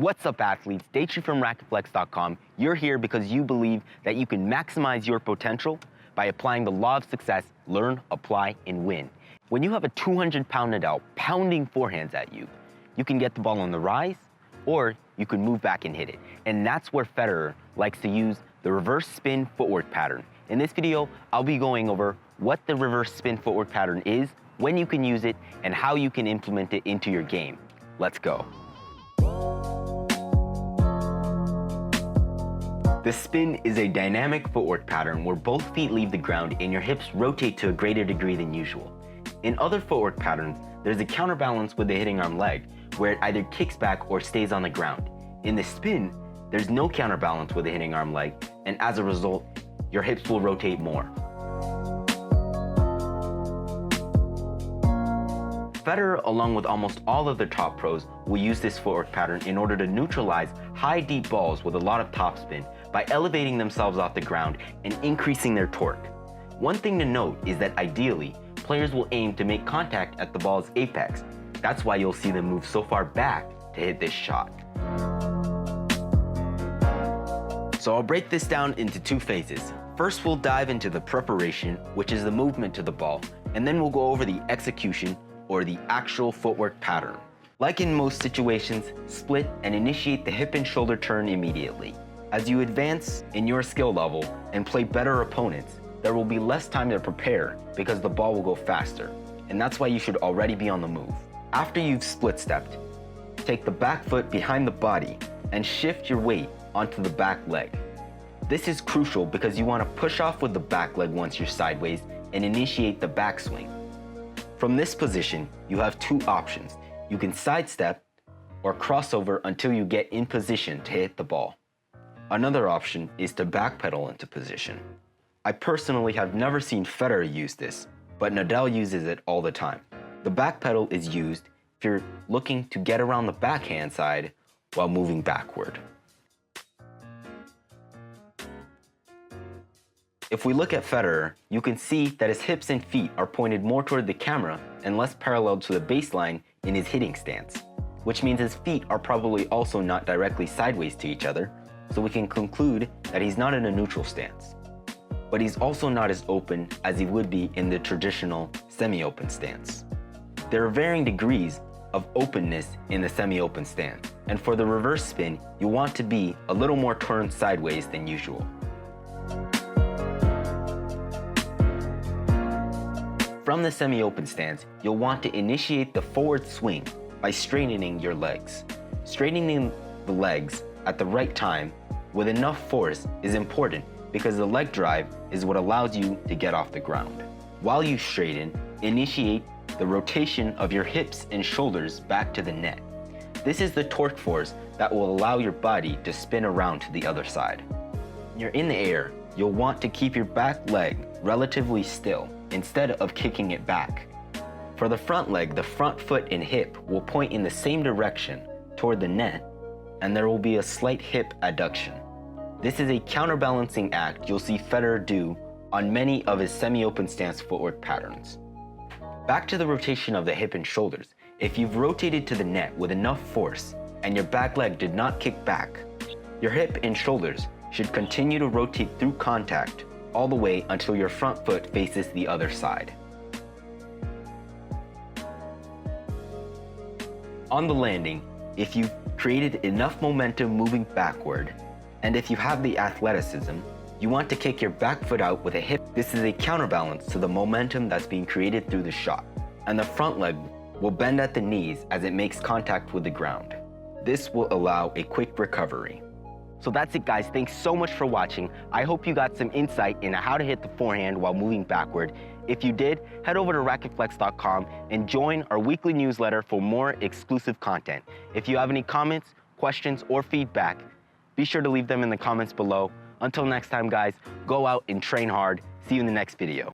What's up, athletes? Dave from RacquetFlex.com. You're here because you believe that you can maximize your potential by applying the law of success: learn, apply, and win. When you have a 200-pound Nadal pounding forehands at you, you can get the ball on the rise, or you can move back and hit it. And that's where Federer likes to use the reverse spin footwork pattern. In this video, I'll be going over what the reverse spin footwork pattern is, when you can use it, and how you can implement it into your game. Let's go. The spin is a dynamic footwork pattern where both feet leave the ground and your hips rotate to a greater degree than usual. In other footwork patterns, there's a counterbalance with the hitting arm leg, where it either kicks back or stays on the ground. In the spin, there's no counterbalance with the hitting arm leg, and as a result, your hips will rotate more. Federer, along with almost all of the top pros, will use this footwork pattern in order to neutralize high, deep balls with a lot of topspin by elevating themselves off the ground and increasing their torque. One thing to note is that ideally, players will aim to make contact at the ball's apex. That's why you'll see them move so far back to hit this shot. So I'll break this down into two phases. First, we'll dive into the preparation, which is the movement to the ball, and then we'll go over the execution, or the actual footwork pattern. Like in most situations, split and initiate the hip and shoulder turn immediately. As you advance in your skill level and play better opponents, there will be less time to prepare because the ball will go faster, and that's why you should already be on the move. After you've split stepped, take the back foot behind the body and shift your weight onto the back leg. This is crucial because you want to push off with the back leg once you're sideways and initiate the backswing. From this position, you have two options. You can sidestep or crossover until you get in position to hit the ball. Another option is to backpedal into position. I personally have never seen Federer use this, but Nadal uses it all the time. The backpedal is used if you're looking to get around the backhand side while moving backward. If we look at Federer, you can see that his hips and feet are pointed more toward the camera and less parallel to the baseline in his hitting stance, which means his feet are probably also not directly sideways to each other, so we can conclude that he's not in a neutral stance. But he's also not as open as he would be in the traditional semi-open stance. There are varying degrees of openness in the semi-open stance, and for the reverse spin, you want to be a little more turned sideways than usual. From the semi-open stance, you'll want to initiate the forward swing by straightening your legs. Straightening the legs at the right time with enough force is important because the leg drive is what allows you to get off the ground. While you straighten, initiate the rotation of your hips and shoulders back to the net. This is the torque force that will allow your body to spin around to the other side. When you're in the air, you'll want to keep your back leg relatively still instead of kicking it back. For the front leg, the front foot and hip will point in the same direction toward the net, and there will be a slight hip adduction. This is a counterbalancing act you'll see Federer do on many of his semi-open stance footwork patterns. Back to the rotation of the hip and shoulders. If you've rotated to the net with enough force and your back leg did not kick back, your hip and shoulders should continue to rotate through contact all the way until your front foot faces the other side. On the landing, if you've created enough momentum moving backward, and if you have the athleticism, you want to kick your back foot out with a hip. This is a counterbalance to the momentum that's being created through the shot, and the front leg will bend at the knees as it makes contact with the ground. This will allow a quick recovery. So that's it, guys. Thanks so much for watching. I hope you got some insight into how to hit the forehand while moving backward. If you did, head over to RacquetFlex.com and join our weekly newsletter for more exclusive content. If you have any comments, questions, or feedback, be sure to leave them in the comments below. Until next time, guys, go out and train hard. See you in the next video.